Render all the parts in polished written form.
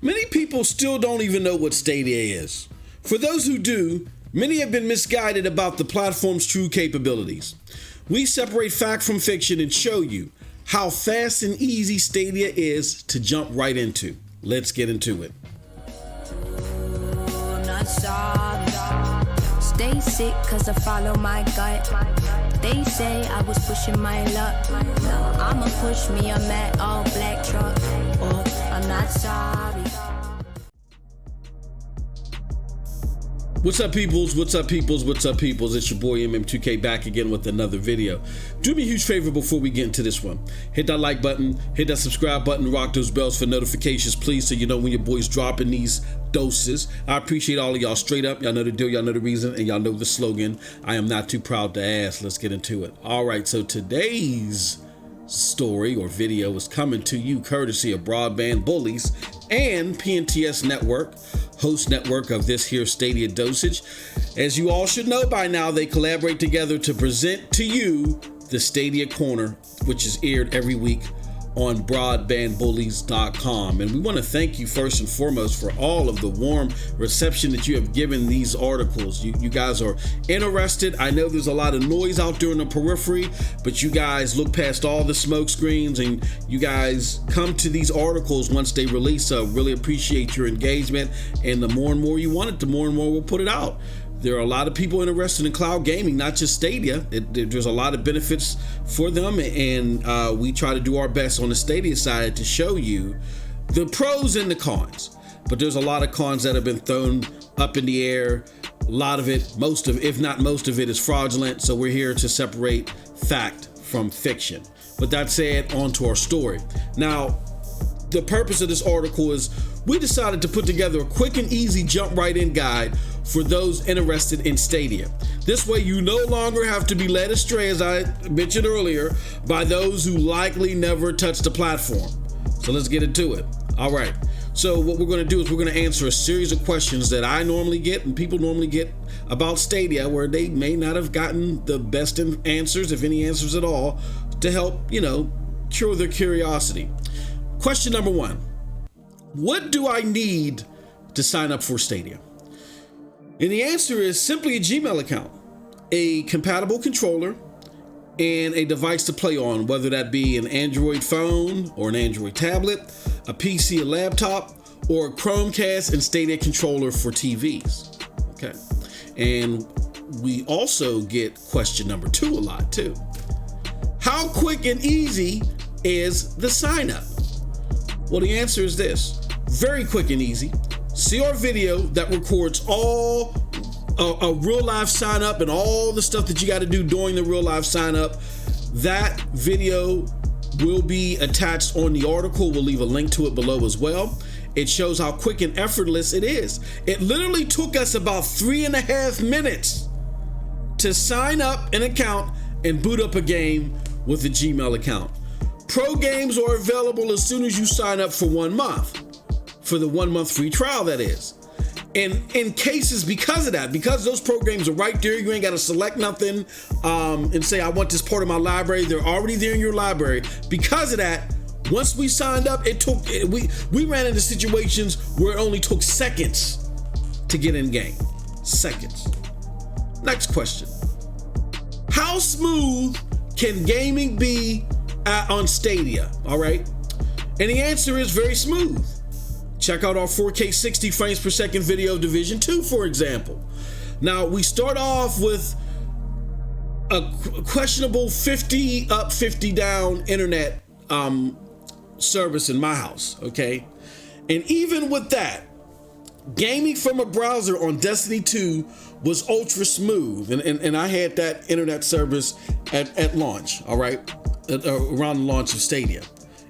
Many people still don't even know what Stadia is. For those who do, many have been misguided about the platform's true capabilities. We separate fact from fiction and show you how fast and easy Stadia is to jump right into. Let's get into it. Stay sick cause I follow my gut. They say I was pushing my luck. I'ma push me a matte all black truck. Oh, I'm not sorry. What's up, peoples? What's up, peoples? What's up, peoples? It's your boy MM2K back again with another video. Do me a huge favor before we get into this one. Hit that like button, hit that subscribe button, rock those bells for notifications, please, so you know when your boy's dropping these doses. I appreciate all of y'all straight up. Y'all know the deal, y'all know the reason, and y'all know the slogan. I am not too proud to ask. Let's get into it. All right, so today's story or video is coming to you courtesy of Broadband Bullies and PNTS Network, host network of this here Stadia Dosage. As you all should know by now, they collaborate together to present to you the Stadia Corner, which is aired every week on broadbandbullies.com. And we want to thank you first and foremost for all of the warm reception that you have given these articles. You guys are interested. I know there's a lot of noise out there in the periphery, but you guys look past all the smoke screens and you guys come to these articles once they release. So really appreciate your engagement. And the more and more you want it, the more and more we'll put it out. There are a lot of people interested in cloud gaming, not just Stadia. There's a lot of benefits for them, and we try to do our best on the Stadia side to show you the pros and the cons. But there's a lot of cons that have been thrown up in the air. A lot of it, most of, if not most of it, is fraudulent. So we're here to separate fact from fiction. But that said, on to our story. Now, the purpose of this article is we decided to put together a quick and easy jump right in guide for those interested in Stadia. This way you no longer have to be led astray, as I mentioned earlier, by those who likely never touched the platform. So let's get into it. All right. So what we're going to do is we're going to answer a series of questions that I normally get and people normally get about Stadia, where they may not have gotten the best answers, if any answers at all, to help, cure their curiosity. Question number one. What do I need to sign up for Stadia? And the answer is simply a Gmail account, a compatible controller, and a device to play on, whether that be an Android phone or an Android tablet, a PC, a laptop, or a Chromecast and Stadia controller for TVs. Okay. And we also get question number two a lot too. How quick and easy is the sign up? Well, the answer is this: very quick and easy. See our video that records all a real live sign up and all the stuff that you got to do during the real live sign up. That video will be attached on the article. We'll leave a link to it below as well. It shows how quick and effortless it is. It literally took us about 3.5 minutes to sign up an account and boot up a game with a Gmail account. Pro games are available as soon as you sign up for 1 month. For the 1 month free trial, that is. And in cases because of that, because those programs are right there, you ain't got to select nothing and say, I want this part of my library. They're already there in your library. Because of that, once we signed up, we ran into situations where it only took seconds to get in game. Seconds. Next question. How smooth can gaming be on Stadia? All right. And the answer is very smooth. Check out our 4K 60 frames per second video of Division 2, for example. Now, we start off with a questionable 50 up, 50 down internet service in my house, okay? And even with that, gaming from a browser on Destiny 2 was ultra smooth. And I had that internet service at launch, all right? Around the launch of Stadia.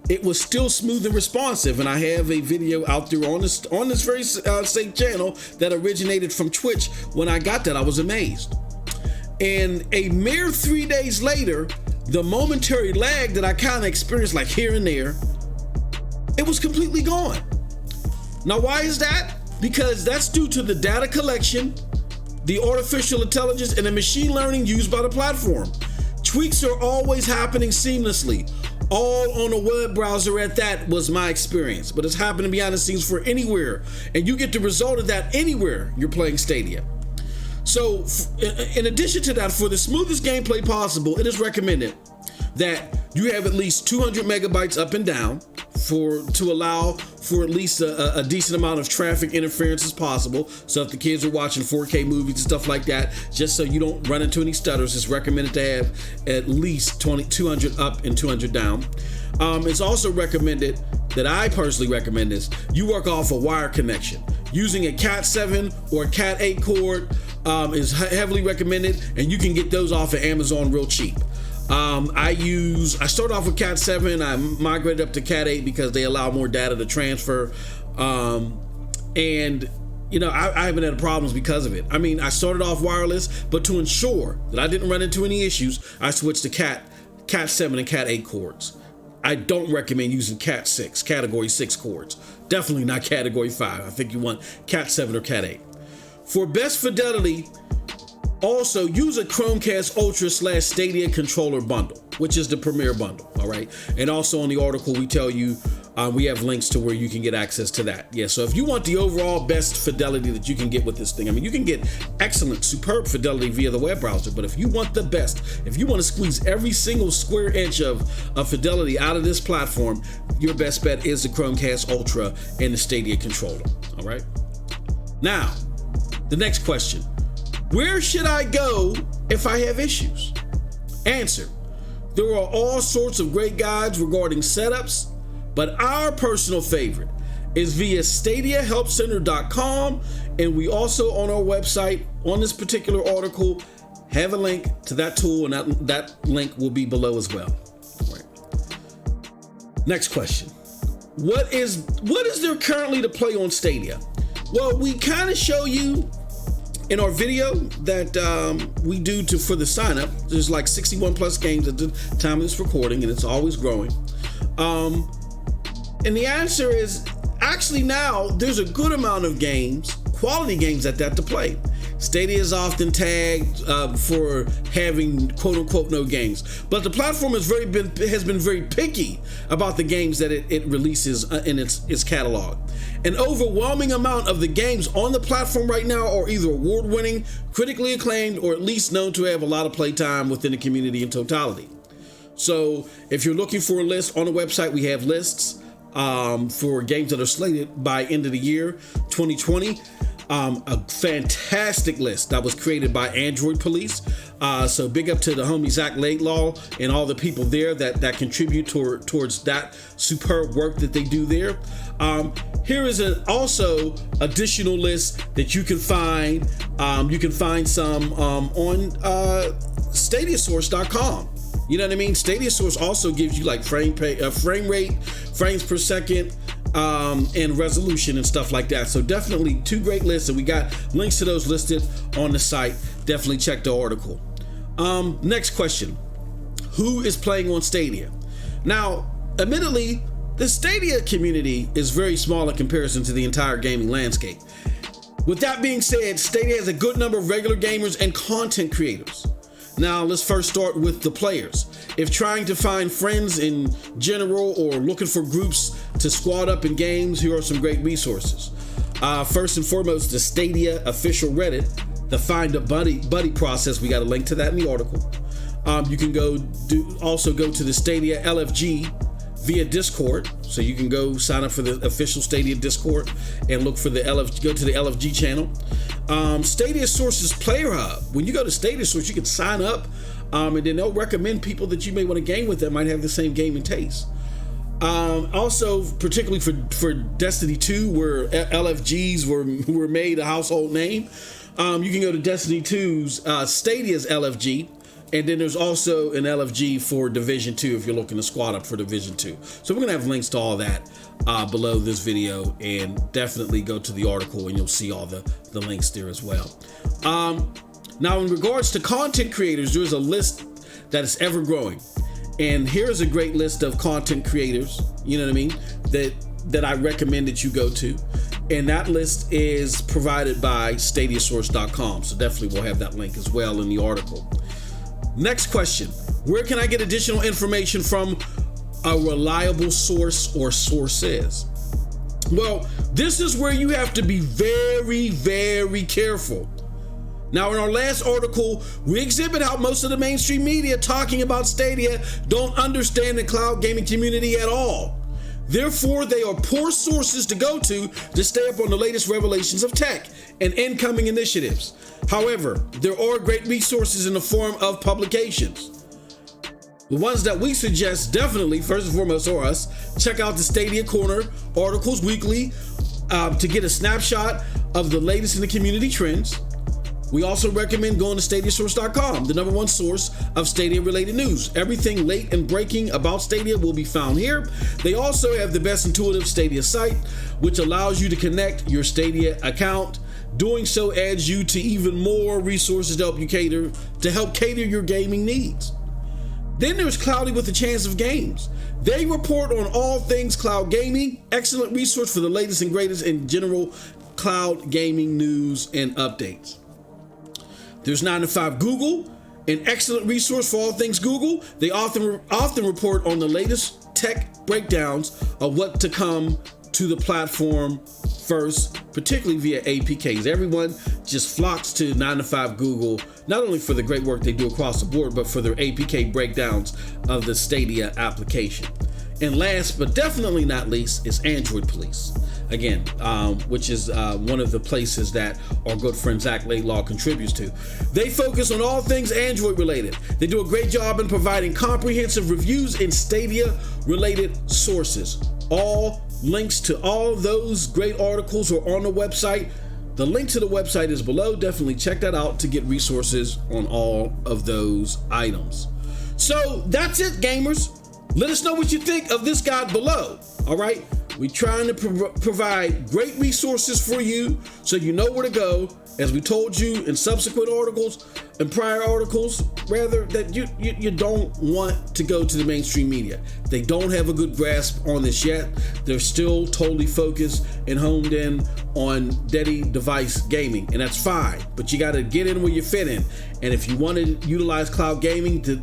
It was still smooth and responsive, and I have a video out there on this very same channel that originated from Twitch. When I got that, I was amazed. And a mere 3 days later, the momentary lag that I kind of experienced, like here and there, it was completely gone. Now, why is that? Because that's due to the data collection, the artificial intelligence, and the machine learning used by the platform. Tweaks are always happening seamlessly. all on a web browser at that was my experience, but it's happening behind the scenes for anywhere, and you get the result of that anywhere you're playing Stadia. So in addition to that, for the smoothest gameplay possible, it is recommended that you have at least 200 megabytes up and down to allow for at least a decent amount of traffic interference as possible. So if the kids are watching 4K movies and stuff like that, just so you don't run into any stutters, it's recommended to have at least 200 up and 200 down. It's also recommended, that I personally recommend this, you work off a wire connection. Using a Cat 7 or a Cat 8 cord is heavily recommended, and you can get those off of Amazon real cheap. I started off with Cat 7, I migrated up to Cat 8 because they allow more data to transfer. And you know, I haven't had problems because of it. I mean, I started off wireless, but to ensure that I didn't run into any issues, I switched to Cat 7 and Cat 8 cords. I don't recommend using Cat 6, Category 6 cords. Definitely not Category 5. I think you want Cat 7 or Cat 8. For best fidelity, also use a Chromecast Ultra / Stadia controller bundle, which is the premier bundle, all right? And also on the article, we tell you, we have links to where you can get access to that. Yeah, so if you want the overall best fidelity that you can get with this thing, I mean, you can get excellent, superb fidelity via the web browser, but if you want the best, if you want to squeeze every single square inch of fidelity out of this platform, your best bet is the Chromecast Ultra and the Stadia controller, all right? Now, the next question. Where should I go if I have issues? Answer. There are all sorts of great guides regarding setups, but our personal favorite is via StadiaHelpCenter.com, and we also on our website, on this particular article, have a link to that tool, and that link will be below as well. All right. Next question. What is there currently to play on Stadia? Well, we kind of show you in our video that we do for the sign up. There's like 61 plus games at the time of this recording, and it's always growing. And the answer is actually now there's a good amount of games, quality games at that to play. Stadia is often tagged for having quote unquote no games, but the platform has been very picky about the games that it releases in its catalog. An overwhelming amount of the games on the platform right now are either award-winning, critically acclaimed, or at least known to have a lot of playtime within the community in totality. So if you're looking for a list on the website, we have lists for games that are slated by end of the year 2020. A fantastic list that was created by Android Police. So big up to the homie Zach Laidlaw and all the people there that contribute towards that superb work that they do there. Here is also additional list that you can find. You can find some on StadiaSource.com. You know what I mean? Stadia Source also gives you like frame rate, frames per second, and resolution and stuff like that. So definitely two great lists, and we got links to those listed on the site. Definitely check the article. Next question. Who is playing on Stadia? Now, admittedly, the Stadia community is very small in comparison to the entire gaming landscape. With that being said, Stadia has a good number of regular gamers and content creators. Now, let's first start with the players. If trying to find friends in general or looking for groups to squad up in games, here are some great resources. First and foremost, the Stadia official Reddit, the Find a Buddy process. We got a link to that in the article. You can also go to the Stadia LFG via Discord. So you can go sign up for the official Stadia Discord and look for go to the LFG channel. Stadia Source's Player Hub. When you go to Stadia Source, you can sign up, and then they'll recommend people that you may want to game with that might have the same gaming taste. Also, particularly for Destiny 2, where LFGs were made a household name, you can go to Destiny 2's Stadia's LFG, and then there's also an LFG for Division 2 if you're looking to squad up for Division 2. So we're going to have links to all that below this video, and definitely go to the article and you'll see all the links there as well. Now, in regards to content creators, there's a list that is ever growing. And here's a great list of content creators, you know what I mean, that I recommend that you go to. And that list is provided by StadiaSource.com. So definitely we'll have that link as well in the article. Next question. Where can I get additional information from a reliable source or sources? Well, this is where you have to be very, very careful. Now, in our last article, we exhibit how most of the mainstream media talking about Stadia don't understand the cloud gaming community at all. Therefore, they are poor sources to go to stay up on the latest revelations of tech and incoming initiatives. However, there are great resources in the form of publications. The ones that we suggest, definitely, first and foremost, are us. Check out the Stadia Corner articles weekly to get a snapshot of the latest in the community trends. We also recommend going to StadiaSource.com, the #1 source of Stadia-related news. Everything late and breaking about Stadia will be found here. They also have the best intuitive Stadia site, which allows you to connect your Stadia account. Doing so adds you to even more resources to help cater your gaming needs. Then there's Cloudy with a Chance of Games. They report on all things cloud gaming. Excellent resource for the latest and greatest in general cloud gaming news and updates. There's 9 to 5 Google, an excellent resource for all things Google. They often report on the latest tech breakdowns of what to come to the platform first, particularly via APKs. Everyone just flocks to 9 to 5 Google, not only for the great work they do across the board, but for their APK breakdowns of the Stadia application. And last but definitely not least is Android Police. Again, which is one of the places that our good friend Zach Laidlaw contributes to. They focus on all things Android related. They do a great job in providing comprehensive reviews and Stadia related sources. All links to all those great articles are on the website. The link to the website is below. Definitely check that out to get resources on all of those items. So that's it, gamers. Let us know what you think of this guide below. All right. We're trying to provide great resources for you so you know where to go. As we told you in subsequent articles and prior articles, rather, that you don't want to go to the mainstream media. They don't have a good grasp on this yet. They're still totally focused and honed in on steady device gaming, and that's fine. But you got to get in where you fit in. And if you want to utilize cloud gaming to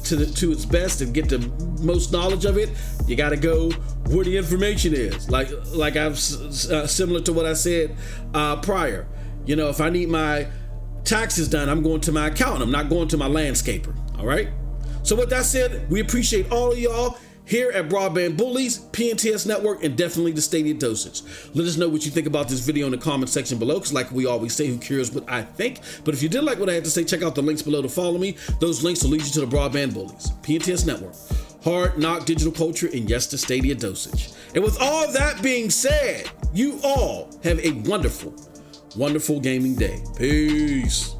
its best and get the most knowledge of it, you got to go where the information is. Like I've similar to what I said prior. You know, if I need my taxes done, I'm going to my accountant. I'm not going to my landscaper. All right. So with that said, we appreciate all of y'all here at Broadband Bullies, PNTS Network, and definitely the Stadia Dosage. Let us know what you think about this video in the comment section below, because like we always say, who cares what I think? But if you did like what I had to say, check out the links below to follow me. Those links will lead you to the Broadband Bullies, PNTS Network, Hard Knock Digital Culture, and yes, the Stadia Dosage. And with all that being said, you all have a wonderful gaming day. Peace.